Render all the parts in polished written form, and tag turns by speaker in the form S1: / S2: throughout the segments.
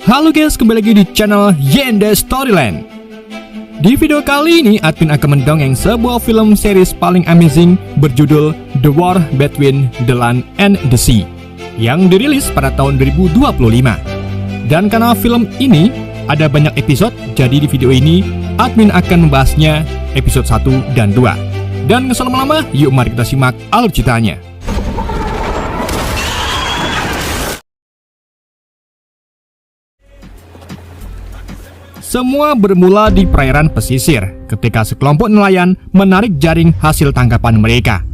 S1: Halo guys, kembali lagi di channel Yende Storyland. Di video kali ini, admin akan mendongeng sebuah film series paling amazing berjudul The War Between the Land and the Sea yang dirilis pada tahun 2025. Dan karena film ini ada banyak episode, jadi di video ini admin akan membahasnya episode 1 dan 2. Dan nggak usah lama-lama, yuk mari kita simak alur ceritanya. Semua bermula di perairan pesisir ketika sekelompok nelayan menarik jaring hasil tangkapan mereka.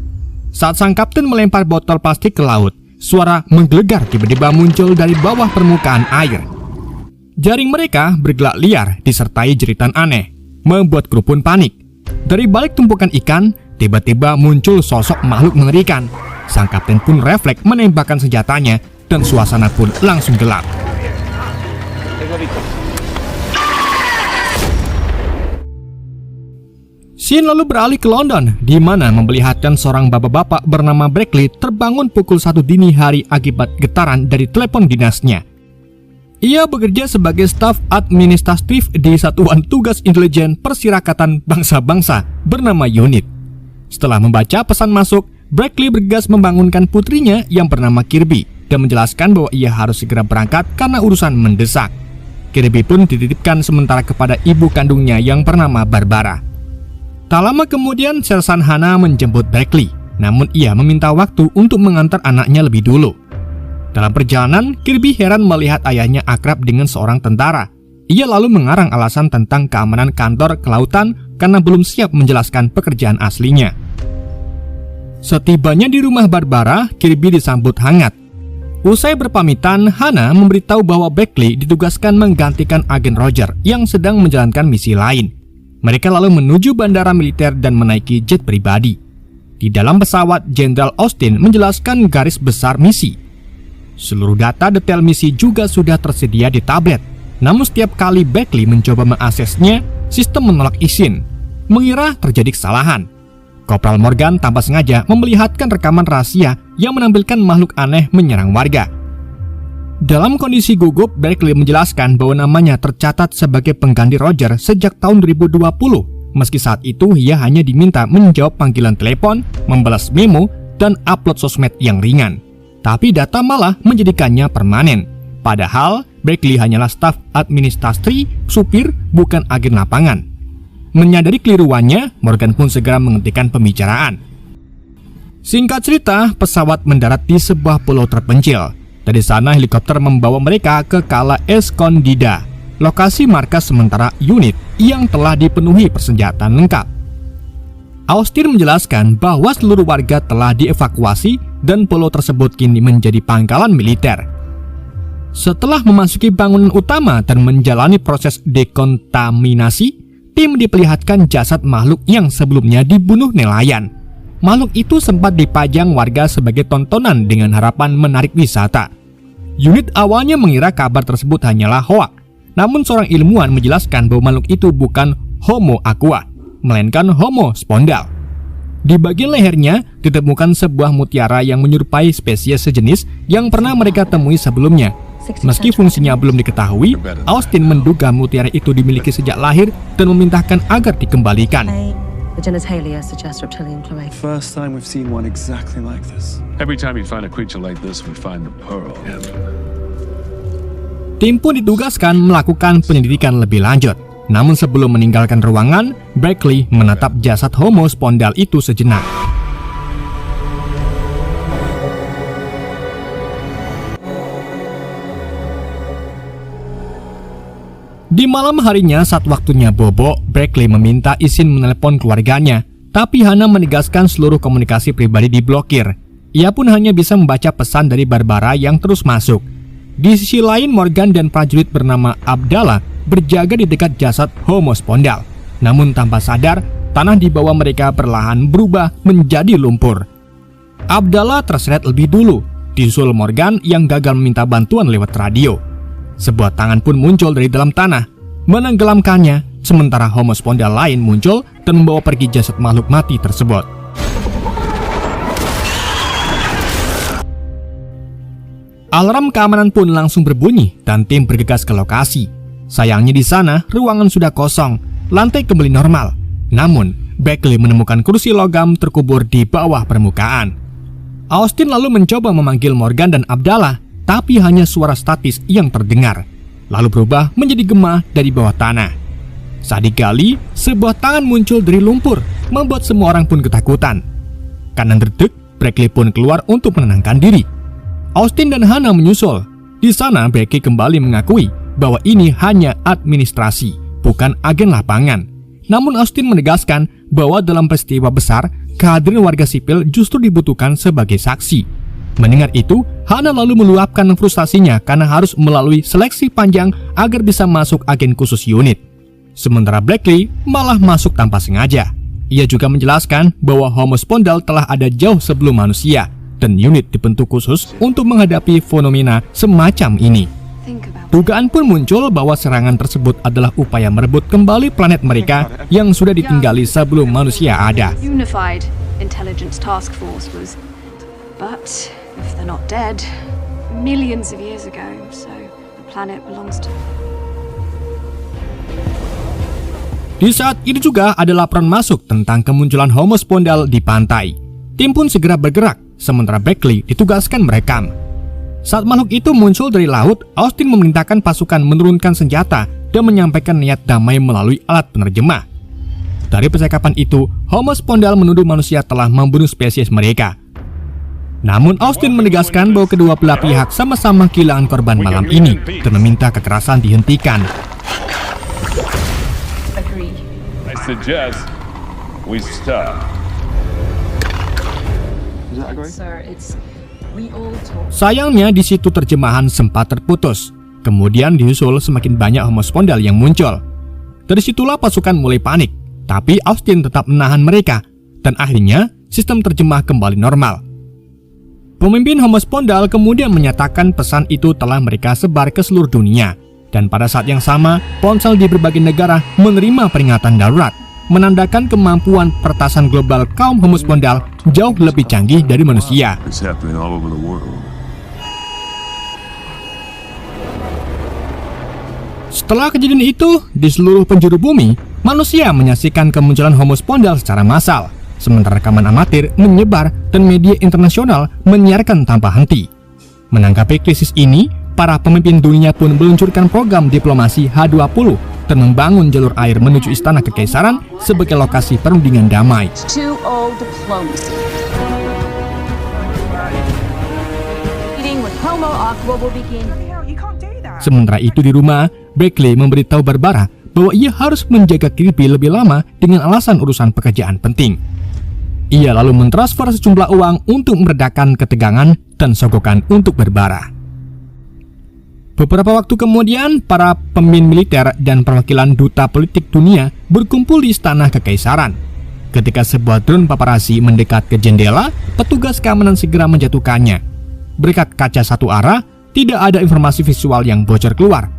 S1: Saat sang kapten melempar botol plastik ke laut, suara menggelegar tiba-tiba muncul dari bawah permukaan air. Jaring mereka bergelak liar disertai jeritan aneh, membuat kru pun panik. Dari balik tumpukan ikan, tiba-tiba muncul sosok makhluk mengerikan. Sang kapten pun refleks menembakkan senjatanya dan suasana pun langsung gelap. Scene lalu beralih ke London, di mana memperlihatkan seorang bapak-bapak bernama Brackley terbangun pukul 1 dini hari akibat getaran dari telepon dinasnya. Ia bekerja sebagai staf administratif di Satuan Tugas Intelijen Persirakatan Bangsa-Bangsa bernama UNIT. Setelah membaca pesan masuk, Brackley bergegas membangunkan putrinya yang bernama Kirby dan menjelaskan bahwa ia harus segera berangkat karena urusan mendesak. Kirby pun dititipkan sementara kepada ibu kandungnya yang bernama Barbara. Tak lama kemudian, Sersan Hana menjemput Brackley, namun ia meminta waktu untuk mengantar anaknya lebih dulu. Dalam perjalanan, Kirby heran melihat ayahnya akrab dengan seorang tentara. Ia lalu mengarang alasan tentang keamanan kantor kelautan karena belum siap menjelaskan pekerjaan aslinya. Setibanya di rumah Barbara, Kirby disambut hangat. Usai berpamitan, Hana memberitahu bahwa Brackley ditugaskan menggantikan agen Roger yang sedang menjalankan misi lain. Mereka lalu menuju bandara militer dan menaiki jet pribadi. Di dalam pesawat, Jenderal Austin menjelaskan garis besar misi. Seluruh data detail misi juga sudah tersedia di tablet. Namun setiap kali Brackley mencoba mengaksesnya, sistem menolak izin, mengira terjadi kesalahan. Kopral Morgan tanpa sengaja memperlihatkan rekaman rahasia yang menampilkan makhluk aneh menyerang warga. Dalam kondisi gugup, Brackley menjelaskan bahwa namanya tercatat sebagai pengganti Roger sejak tahun 2020. Meski saat itu ia hanya diminta menjawab panggilan telepon, membalas memo, dan upload sosmed yang ringan. Tapi data malah menjadikannya permanen. Padahal Brackley hanyalah staf administrasi, supir, bukan agen lapangan. Menyadari keliruannya, Morgan pun segera menghentikan pembicaraan. Singkat cerita, pesawat mendarat di sebuah pulau terpencil. Dari sana helikopter membawa mereka ke Cala Escondida, lokasi markas sementara unit yang telah dipenuhi persenjataan lengkap. Austin menjelaskan bahwa seluruh warga telah dievakuasi dan pulau tersebut kini menjadi pangkalan militer. Setelah memasuki bangunan utama dan menjalani proses dekontaminasi, tim diperlihatkan jasad makhluk yang sebelumnya dibunuh nelayan. Makhluk itu sempat dipajang warga sebagai tontonan dengan harapan menarik wisata. Unit awalnya mengira kabar tersebut hanyalah hoak, namun seorang ilmuwan menjelaskan bahwa makhluk itu bukan Homo aqua, melainkan Homo spondal. Di bagian lehernya ditemukan sebuah mutiara yang menyerupai spesies sejenis yang pernah mereka temui sebelumnya. Meski fungsinya belum diketahui, Austin menduga mutiara itu dimiliki sejak lahir dan memintahkan agar dikembalikan.
S2: The genitalia suggests reptilian cloaca.
S3: First time we've seen one exactly like this.
S4: Every time you find a creature like this, we find the pearl.
S1: Tim pun ditugaskan melakukan penyelidikan lebih lanjut. Namun sebelum meninggalkan ruangan, Brackley menatap jasad Homo spondal itu sejenak. Di malam harinya saat waktunya bobo, Brackley meminta izin menelepon keluarganya, tapi Hana menegaskan seluruh komunikasi pribadi diblokir. Ia pun hanya bisa membaca pesan dari Barbara yang terus masuk. Di sisi lain, Morgan dan prajurit bernama Abdallah berjaga di dekat jasad Homo spondal. Namun tanpa sadar, tanah di bawah mereka perlahan berubah menjadi lumpur. Abdallah terseret lebih dulu, disusul Morgan yang gagal meminta bantuan lewat radio. Sebuah tangan pun muncul dari dalam tanah, menenggelamkannya, sementara Homo spondal lain muncul dan membawa pergi jasad makhluk mati tersebut. Alarm keamanan pun langsung berbunyi dan tim bergegas ke lokasi. Sayangnya di sana ruangan sudah kosong, lantai kembali normal. Namun, Beckley menemukan kursi logam terkubur di bawah permukaan. Austin lalu mencoba memanggil Morgan dan Abdallah, tapi hanya suara statis yang terdengar, lalu berubah menjadi gema dari bawah tanah. Saat digali, sebuah tangan muncul dari lumpur, membuat semua orang pun ketakutan. Kanan derdek, Beckley pun keluar untuk menenangkan diri. Austin dan Hannah menyusul. Di sana, Becky kembali mengakui bahwa ini hanya administrasi, bukan agen lapangan. Namun Austin menegaskan bahwa dalam peristiwa besar, kehadiran warga sipil justru dibutuhkan sebagai saksi. Mendengar itu, Hannah lalu meluapkan frustasinya karena harus melalui seleksi panjang agar bisa masuk agen khusus unit. Sementara Beckley malah masuk tanpa sengaja. Ia juga menjelaskan bahwa Homo Spondal telah ada jauh sebelum manusia, dan unit dibentuk khusus untuk menghadapi fenomena semacam ini. Dugaan pun muncul bahwa serangan tersebut adalah upaya merebut kembali planet mereka yang sudah ditinggali sebelum manusia ada.
S5: Unified Intelligence Task Force was, but if they're not dead, millions of years ago, so the planet belongs to.
S1: Di saat itu juga ada laporan masuk tentang kemunculan Homo Spondal di pantai. Tim pun segera bergerak, sementara Beckley ditugaskan merekam. Saat makhluk itu muncul dari laut, Austin memerintahkan pasukan menurunkan senjata dan menyampaikan niat damai melalui alat penerjemah. Dari percakapan itu, Homo Spondal menuduh manusia telah membunuh spesies mereka. Namun Austin menegaskan bahwa kedua belah pihak sama-sama kehilangan korban malam ini dan meminta kekerasan dihentikan.
S4: I suggest we stop.
S3: Is that agree?
S2: Sir, we all talk.
S1: Sayangnya di situ terjemahan sempat terputus. Kemudian disusul semakin banyak Homo Spondal yang muncul. Dari situlah pasukan mulai panik, tapi Austin tetap menahan mereka dan akhirnya sistem terjemah kembali normal. Pemimpin Homo Spondal kemudian menyatakan pesan itu telah mereka sebar ke seluruh dunia, dan pada saat yang sama ponsel di berbagai negara menerima peringatan darurat, menandakan kemampuan pertasan global kaum Homo Spondal jauh lebih canggih dari manusia.
S4: It's happening all over the world.
S1: Setelah kejadian itu, di seluruh penjuru bumi, manusia menyaksikan kemunculan Homo Spondal secara massal, sementara rekaman amatir menyebar dan media internasional menyiarkan tanpa henti. Menanggapi krisis ini, para pemimpin dunia pun meluncurkan program diplomasi H20 dan membangun jalur air menuju Istana Kekaisaran sebagai lokasi perundingan damai. Sementara itu di rumah, Beckley memberitahu Barbara bahwa ia harus menjaga Kirby lebih lama dengan alasan urusan pekerjaan penting. Ia lalu mentransfer sejumlah uang untuk meredakan ketegangan dan sogokan untuk Barbara. Beberapa waktu kemudian, para pemimpin militer dan perwakilan duta politik dunia berkumpul di Istana Kekaisaran. Ketika sebuah drone paparazzi mendekat ke jendela, petugas keamanan segera menjatuhkannya. Berkat kaca satu arah, tidak ada informasi visual yang bocor keluar.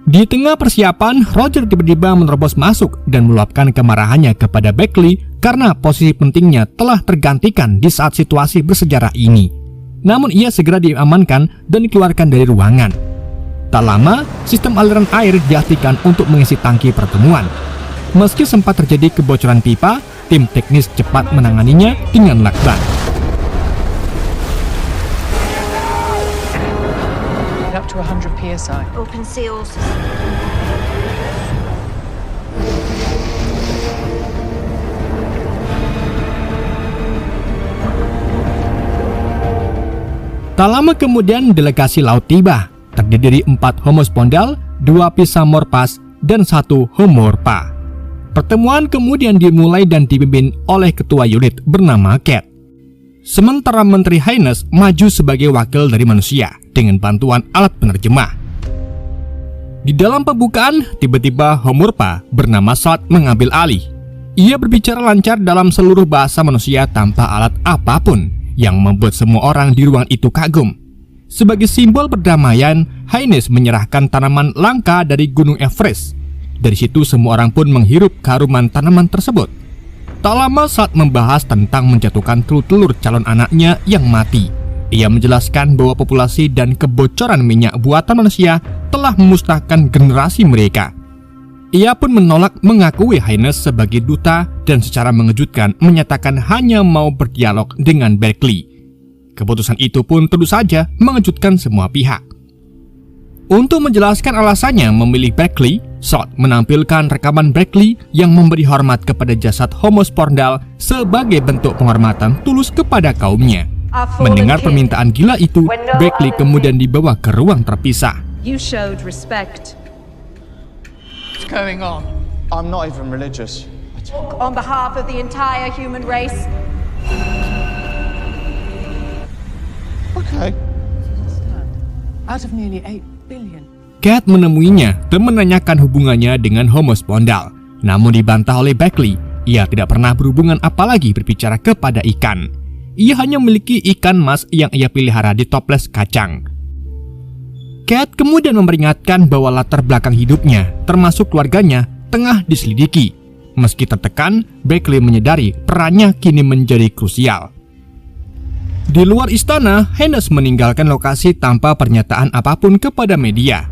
S1: Di tengah persiapan, Roger tiba-tiba menerobos masuk dan meluapkan kemarahannya kepada Beckley karena posisi pentingnya telah tergantikan di saat situasi bersejarah ini. Namun ia segera diamankan dan dikeluarkan dari ruangan. Tak lama, sistem aliran air diaktifkan untuk mengisi tangki pertemuan. Meski sempat terjadi kebocoran pipa, tim teknis cepat menanganinya dengan lakban.
S6: Up to 100 psi.
S5: Open seals.
S1: Tak lama kemudian delegasi laut tiba, terdiri dari 4 Homo Spondal, 2 Pisamorpas, dan 1 Homorpa. Pertemuan kemudian dimulai dan dipimpin oleh ketua unit bernama Cat. Sementara Menteri Haynes maju sebagai wakil dari manusia dengan bantuan alat penerjemah. Di dalam pembukaan, tiba-tiba Homorpa bernama Salt mengambil alih. Ia berbicara lancar dalam seluruh bahasa manusia tanpa alat apapun, yang membuat semua orang di ruang itu kagum. Sebagai simbol perdamaian, Haynes menyerahkan tanaman langka dari Gunung Everest. Dari situ semua orang pun menghirup keharuman tanaman tersebut. Tak lama saat membahas tentang menjatuhkan telur-telur calon anaknya yang mati, Ia menjelaskan bahwa populasi dan kebocoran minyak buatan manusia telah memusnahkan generasi mereka. Ia pun menolak mengakui Haines sebagai duta dan secara mengejutkan menyatakan hanya mau berdialog dengan Berkeley. Keputusan itu pun tentu saja mengejutkan semua pihak. Untuk menjelaskan alasannya memilih Berkeley, Salt menampilkan rekaman Berkeley yang memberi hormat kepada jasad Homo Spondal sebagai bentuk penghormatan tulus kepada kaumnya. Mendengar permintaan gila itu, Berkeley kemudian dibawa ke ruang terpisah.
S2: You showed respect.
S6: What's going on?
S7: I'm not even religious.
S2: On behalf of the entire human race.
S7: Okay.
S6: Out of nearly 8 billion.
S1: Cat menemuinya dan menanyakan hubungannya dengan Homo Spondal. Namun dibantah oleh Berkeley, ia tidak pernah berhubungan apalagi berbicara kepada ikan. Ia hanya memiliki ikan mas yang ia pelihara di toples kacang. Cat kemudian memperingatkan bahwa latar belakang hidupnya, termasuk keluarganya, tengah diselidiki. Meski tertekan, Berkeley menyadari perannya kini menjadi krusial. Di luar istana, Haines meninggalkan lokasi tanpa pernyataan apapun kepada media.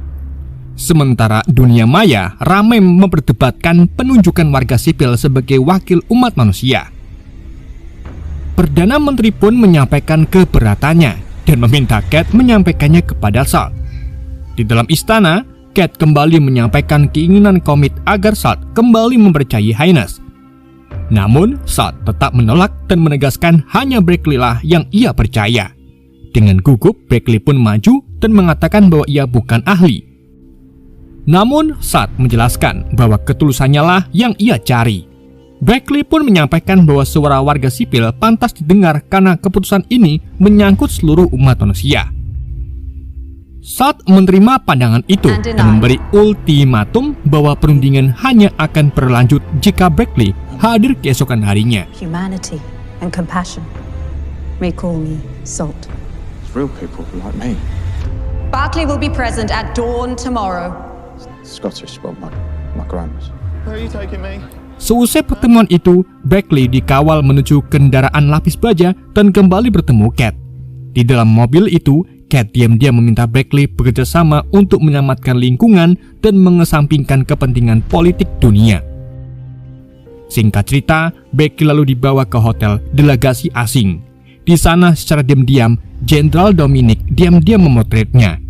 S1: Sementara dunia maya ramai memperdebatkan penunjukan warga sipil sebagai wakil umat manusia. Perdana Menteri pun menyampaikan keberatannya dan meminta Cat menyampaikannya kepada Salt. Di dalam istana, Cat kembali menyampaikan keinginan komit agar Salt kembali mempercayai Haines. Namun, Salt tetap menolak dan menegaskan hanya Berkeley lah yang ia percaya. Dengan gugup, Berkeley pun maju dan mengatakan bahwa ia bukan ahli. Namun, Salt menjelaskan bahwa ketulusannya lah yang ia cari. Berkeley pun menyampaikan bahwa suara warga sipil pantas didengar karena keputusan ini menyangkut seluruh umat manusia. Salt menerima pandangan itu dan memberi ultimatum bahwa perundingan hanya akan berlanjut jika Berkeley hadir keesokan harinya.
S8: Humanity and compassion. Recall me, Salt.
S7: It's real people like me.
S2: Berkeley will be present at dawn tomorrow.
S7: Scottish, well, my grandma's. Where are you taking me?
S1: Seusai pertemuan itu, Berkeley dikawal menuju kendaraan lapis baja dan kembali bertemu Cat. Di dalam mobil itu, Cat diam-diam meminta Berkeley bekerja sama untuk menyelamatkan lingkungan dan mengesampingkan kepentingan politik dunia. Singkat cerita, Berkeley lalu dibawa ke hotel delegasi asing. Di sana secara diam-diam, Jenderal Dominic diam-diam memotretnya.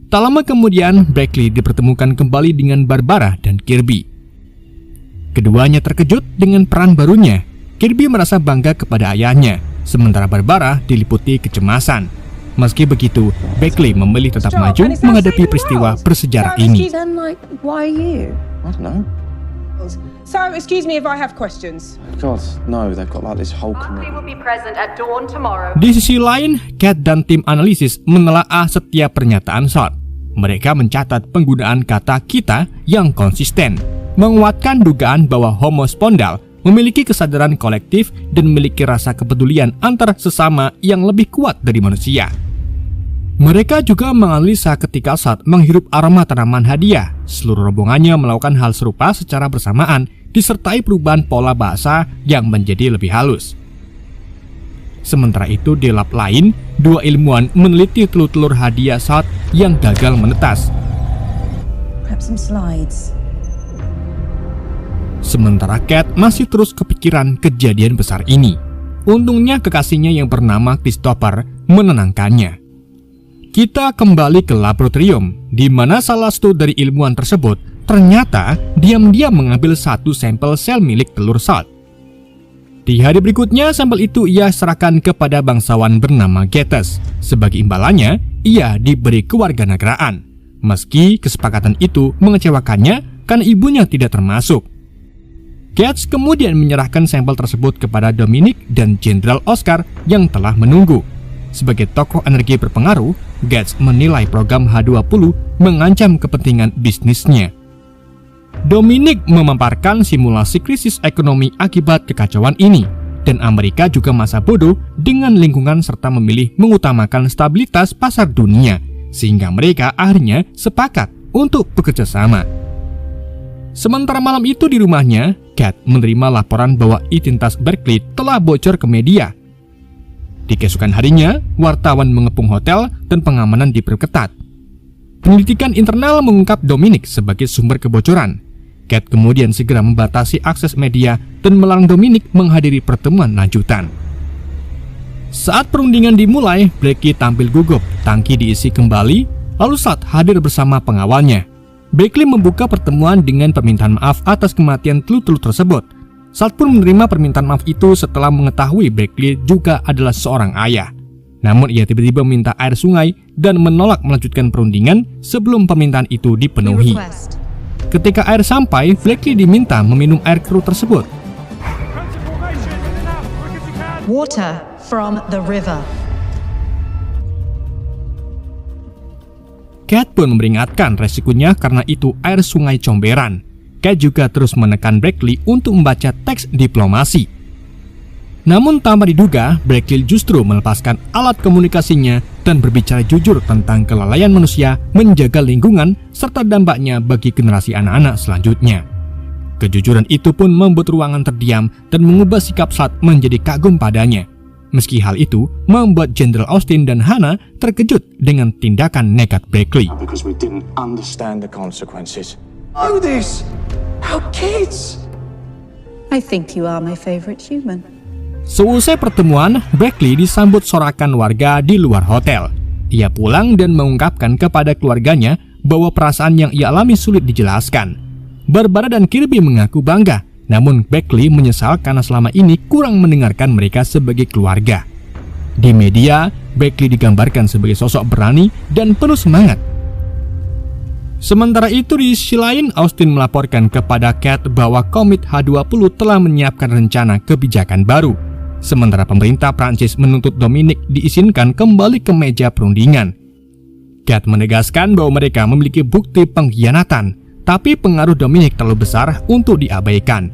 S1: Tak lama kemudian, Berkeley dipertemukan kembali dengan Barbara dan Kirby. Keduanya terkejut dengan peran barunya. Kirby merasa bangga kepada ayahnya, sementara Barbara diliputi kecemasan. Meski begitu, Berkeley memilih tetap maju menghadapi peristiwa bersejarah ini.
S7: I don't know.
S9: So, excuse me if I have questions.
S7: God, no, they've got like this whole
S2: Berkeley will
S7: committee.
S2: be present at dawn tomorrow.
S1: Di sisi lain, Cat dan tim analisis menelaah setiap pernyataan Salt. Mereka mencatat penggunaan kata kita yang konsisten, menguatkan dugaan bahwa Homo Spondal memiliki kesadaran kolektif dan memiliki rasa kepedulian antara sesama yang lebih kuat dari manusia. Mereka juga menganalisa ketika Salt menghirup aroma tanaman hadiah. Seluruh rombongannya melakukan hal serupa secara bersamaan, disertai perubahan pola bahasa yang menjadi lebih halus. Sementara itu, di lab lain, dua ilmuwan meneliti telur-telur hadiah Salt yang gagal menetas.
S8: Perhaps some slides.
S1: Sementara Cat masih terus kepikiran kejadian besar ini. Untungnya kekasihnya yang bernama Christopher menenangkannya. Kita kembali ke laboratorium, di mana salah satu dari ilmuwan tersebut ternyata diam-diam mengambil satu sampel sel milik telur Salt. Di hari berikutnya, sampel itu ia serahkan kepada bangsawan bernama Getes. Sebagai imbalannya, ia diberi kewarganegaraan. Meski kesepakatan itu mengecewakannya karena ibunya tidak termasuk. Gates kemudian menyerahkan sampel tersebut kepada Dominic dan Jenderal Oscar yang telah menunggu. Sebagai tokoh energi berpengaruh, Gates menilai program H20 mengancam kepentingan bisnisnya. Dominic memaparkan simulasi krisis ekonomi akibat kekacauan ini, dan Amerika juga masa bodoh dengan lingkungan serta memilih mengutamakan stabilitas pasar dunia, sehingga mereka akhirnya sepakat untuk bekerja sama. Sementara malam itu di rumahnya, Cat menerima laporan bahwa identitas Berkeley telah bocor ke media. Di keesokan harinya, wartawan mengepung hotel dan pengamanan diperketat. Penyelidikan internal mengungkap Dominic sebagai sumber kebocoran. Kate kemudian segera membatasi akses media dan melarang Dominic menghadiri pertemuan lanjutan. Saat perundingan dimulai, Blackley tampil gugup, tangki diisi kembali, lalu Salt hadir bersama pengawalnya. Blackley membuka pertemuan dengan permintaan maaf atas kematian telut-telut tersebut. Salt pun menerima permintaan maaf itu setelah mengetahui Blackley juga adalah seorang ayah. Namun ia tiba-tiba meminta air sungai dan menolak melanjutkan perundingan sebelum permintaan itu dipenuhi. Ketika air sampai, Blackley diminta meminum air keruh tersebut.
S2: Water from the river.
S1: Kate pun memperingatkan resikonya karena itu air sungai comberan. Kate juga terus menekan Blackley untuk membaca teks diplomasi. Namun tanpa diduga, Blackley justru melepaskan alat komunikasinya dan berbicara jujur tentang kelalaian manusia menjaga lingkungan serta dampaknya bagi generasi anak-anak selanjutnya. Kejujuran itu pun membuat ruangan terdiam dan mengubah sikap Salt menjadi kagum padanya. Meski hal itu membuat Jenderal Austin dan Hannah terkejut dengan tindakan nekat Blackley.
S7: Because we didn't understand the consequences.
S3: Oh, these! How kids!
S8: I think you are my favorite human.
S1: Seusai pertemuan, Blackley disambut sorakan warga di luar hotel. Ia pulang dan mengungkapkan kepada keluarganya bahwa perasaan yang ia alami sulit dijelaskan. Barbara dan Kirby mengaku bangga, namun Blackley menyesal karena selama ini kurang mendengarkan mereka sebagai keluarga. Di media, Blackley digambarkan sebagai sosok berani dan penuh semangat. Sementara itu di sisi lain, Austin melaporkan kepada Kate bahwa Komite H20 telah menyiapkan rencana kebijakan baru. Sementara pemerintah Prancis menuntut Dominic diizinkan kembali ke meja perundingan. Kate menegaskan bahwa mereka memiliki bukti pengkhianatan, tapi pengaruh Dominic terlalu besar untuk diabaikan.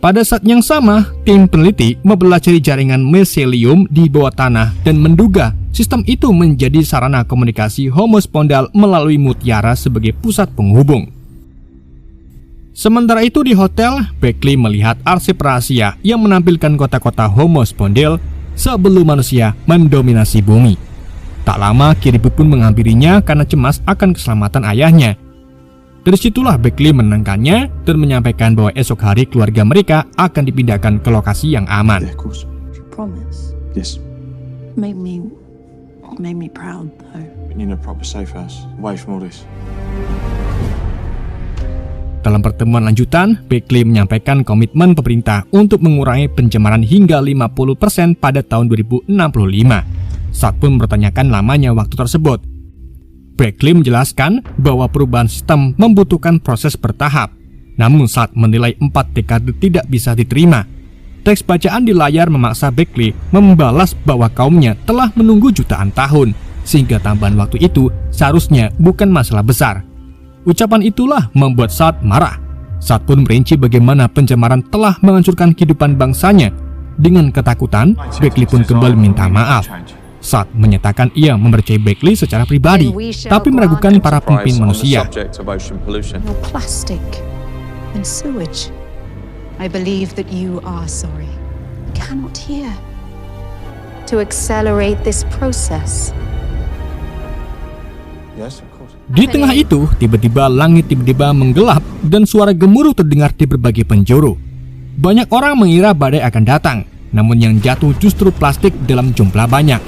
S1: Pada saat yang sama, tim peneliti mempelajari jaringan miselium di bawah tanah dan menduga sistem itu menjadi sarana komunikasi Homo Spondal melalui mutiara sebagai pusat penghubung. Sementara itu di hotel, Blackley melihat arsip rahasia yang menampilkan kota-kota Homo Spondal sebelum manusia mendominasi bumi. Tak lama, Kirby pun menghampirinya karena cemas akan keselamatan ayahnya. Dari situlah Blackley menenangkannya dan menyampaikan bahwa esok hari keluarga mereka akan dipindahkan ke lokasi yang aman.
S7: Yeah, of course.
S8: You promise?
S7: Yes.
S8: Made me proud, though.
S7: We need a proper safe house, away from all this.
S1: Dalam pertemuan lanjutan, Blackley menyampaikan komitmen pemerintah untuk mengurangi pencemaran hingga 50% pada tahun 2065. Salt pun mempertanyakan lamanya waktu tersebut. Blackley menjelaskan bahwa perubahan sistem membutuhkan proses bertahap. Namun Salt menilai 4 dekade tidak bisa diterima. Teks bacaan di layar memaksa Blackley membalas bahwa kaumnya telah menunggu jutaan tahun, sehingga tambahan waktu itu seharusnya bukan masalah besar. Ucapan itulah membuat Salt marah. Salt pun merinci bagaimana pencemaran telah menghancurkan kehidupan bangsanya. Dengan ketakutan, Blackley pun kembali minta maaf. Salt menyatakan ia mempercayai Blackley secara pribadi, tapi meragukan para pemimpin manusia.
S8: Your plastic and sewage. I believe that you are sorry. Cannot hear. To accelerate this process.
S7: Yes, of course.
S1: Di tengah itu, tiba-tiba langit tiba-tiba menggelap dan suara gemuruh terdengar di berbagai penjuru. Banyak orang mengira badai akan datang, namun yang jatuh justru plastik dalam jumlah banyak.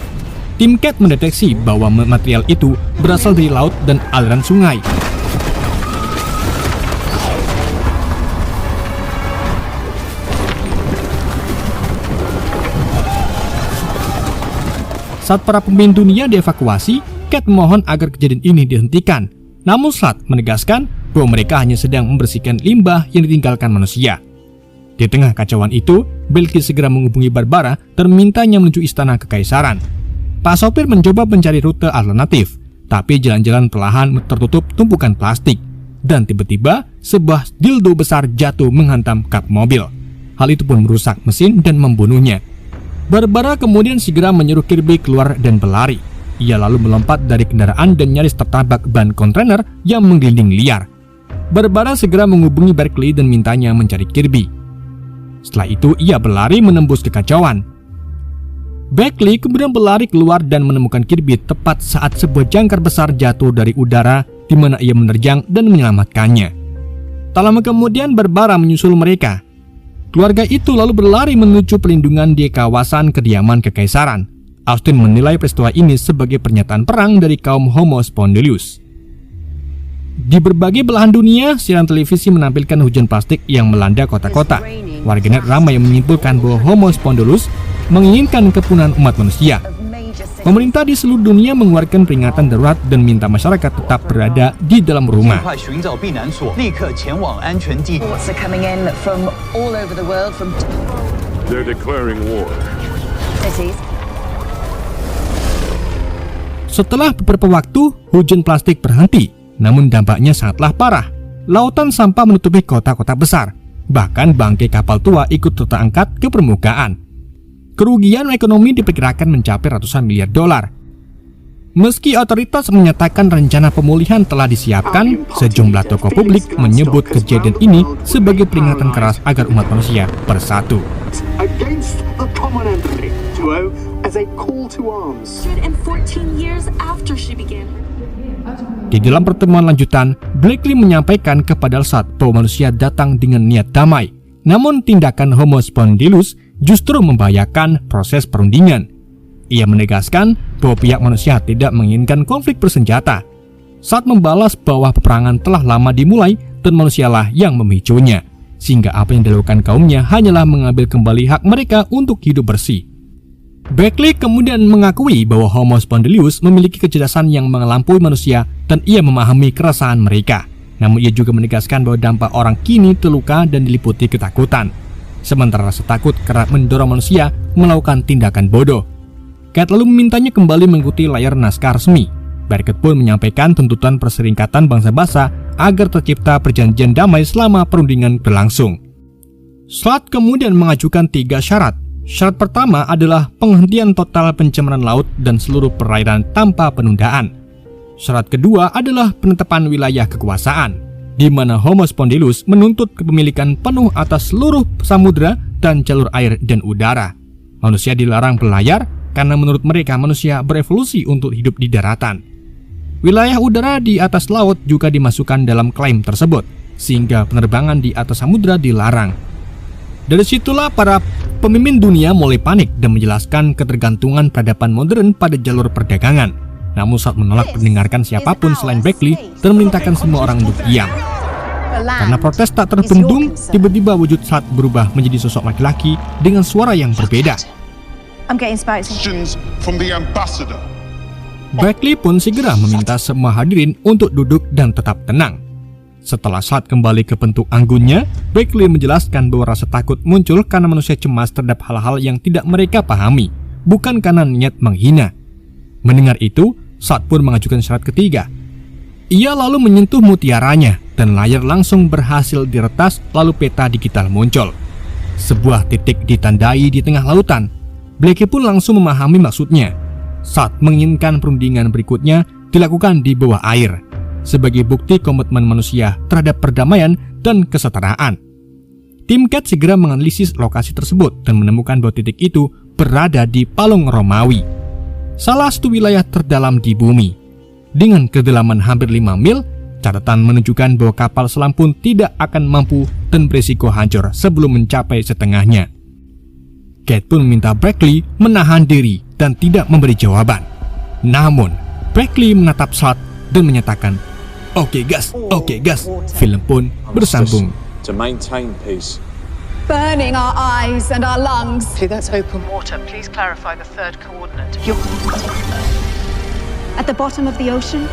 S1: Tim Kate mendeteksi bahwa material itu berasal dari laut dan aliran sungai. Saat para pemimpin dunia dievakuasi, Kate mohon agar kejadian ini dihentikan. Namun Salt menegaskan bahwa mereka hanya sedang membersihkan limbah yang ditinggalkan manusia. Di tengah kacauan itu, Blackley segera menghubungi Barbara dan memintanya menuju istana kekaisaran. Pak sopir mencoba mencari rute alternatif, tapi jalan-jalan perlahan tertutup tumpukan plastik. Dan tiba-tiba, sebuah dildo besar jatuh menghantam kap mobil. Hal itu pun merusak mesin dan membunuhnya. Barbara kemudian segera menyuruh Kirby keluar dan berlari. Ia lalu melompat dari kendaraan dan nyaris tertabrak ban kontainer yang menggelinding liar. Barbara segera menghubungi Blackley dan mintanya mencari Kirby. Setelah itu, ia berlari menembus kekacauan. Beckley kemudian berlari keluar dan menemukan Kirby tepat saat sebuah jangkar besar jatuh dari udara di mana ia menerjang dan menyelamatkannya. Tak lama kemudian Barbara menyusul mereka. Keluarga itu lalu berlari menuju perlindungan di kawasan kediaman kekaisaran. Austin menilai peristiwa ini sebagai pernyataan perang dari kaum Homo spondylius. Di berbagai belahan dunia, siaran televisi menampilkan hujan plastik yang melanda kota-kota. Warganet ramai yang menyimpulkan bahwa Homo spondylius menginginkan kepunahan umat manusia. Pemerintah di seluruh dunia mengeluarkan peringatan darurat dan minta masyarakat tetap berada di dalam rumah.
S4: They're declaring war.
S1: Setelah beberapa waktu, hujan plastik berhenti. Namun dampaknya sangatlah parah. Lautan sampah menutupi kota-kota besar. Bahkan bangkai kapal tua ikut terangkat ke permukaan. Kerugian ekonomi diperkirakan mencapai ratusan miliar dolar. Meski otoritas menyatakan rencana pemulihan telah disiapkan, sejumlah tokoh publik menyebut kejadian ini sebagai peringatan keras agar umat manusia bersatu. Di dalam pertemuan lanjutan, Blakely menyampaikan kepada Sat bahwa manusia datang dengan niat damai. Namun tindakan Homo spondylius justru membahayakan proses perundingan. Ia menegaskan bahwa pihak manusia tidak menginginkan konflik bersenjata. Sat membalas bahwa peperangan telah lama dimulai dan manusialah yang memicunya, sehingga apa yang dilakukan kaumnya hanyalah mengambil kembali hak mereka untuk hidup bersih. Beckley kemudian mengakui bahwa Homo spondylius memiliki kecerdasan yang melampaui manusia dan ia memahami keresahan mereka. Namun ia juga menegaskan bahwa dampak orang kini terluka dan diliputi ketakutan. Sementara rasa takut kerap mendorong manusia melakukan tindakan bodoh. Kate lalu memintanya kembali mengikuti layar naskah resmi. Beckett pun menyampaikan tuntutan Perserikatan Bangsa-Bangsa agar tercipta perjanjian damai selama perundingan berlangsung. Slat kemudian mengajukan 3 syarat. Syarat pertama adalah penghentian total pencemaran laut dan seluruh perairan tanpa penundaan. Syarat kedua adalah penetapan wilayah kekuasaan, di mana Homo spondylius menuntut kepemilikan penuh atas seluruh samudera dan jalur air dan udara. Manusia dilarang berlayar karena menurut mereka manusia berevolusi untuk hidup di daratan. Wilayah udara di atas laut juga dimasukkan dalam klaim tersebut, sehingga penerbangan di atas samudera dilarang. Dari situlah para pemimpin dunia mulai panik dan menjelaskan ketergantungan peradaban modern pada jalur perdagangan. Namun saat menolak mendengarkan siapapun selain Beckley dan memerintahkan semua orang untuk diam. Karena protes tak terbendung, tiba-tiba wujud Slat berubah menjadi sosok laki-laki dengan suara yang berbeda. Beckley pun segera meminta semua hadirin untuk duduk dan tetap tenang. Setelah Slat kembali ke bentuk anggunnya, Beckley menjelaskan bahwa rasa takut muncul karena manusia cemas terhadap hal-hal yang tidak mereka pahami, bukan karena niat menghina. Mendengar itu, Slat pun mengajukan syarat ketiga. Ia lalu menyentuh mutiaranya, dan layar langsung berhasil diretas lalu peta digital muncul. Sebuah titik ditandai di tengah lautan. Blakely pun langsung memahami maksudnya. Slat menginginkan perundingan berikutnya dilakukan di bawah air, sebagai bukti komitmen manusia terhadap perdamaian dan kesetaraan. Tim Kate segera menganalisis lokasi tersebut dan menemukan bahwa titik itu berada di Palung Romawi, salah satu wilayah terdalam di bumi. Dengan kedalaman hampir 5 mil, catatan menunjukkan bahwa kapal selam pun tidak akan mampu dan berisiko hancur sebelum mencapai setengahnya. Kate pun meminta Beckley menahan diri dan tidak memberi jawaban. Namun, Beckley menatap Slat dan menyatakan, Oke gas. Film pun bersambung.
S7: To maintain peace.
S2: Burning our eyes and our lungs.
S6: That's open water. Please clarify the third coordinate.
S2: At the bottom of the ocean,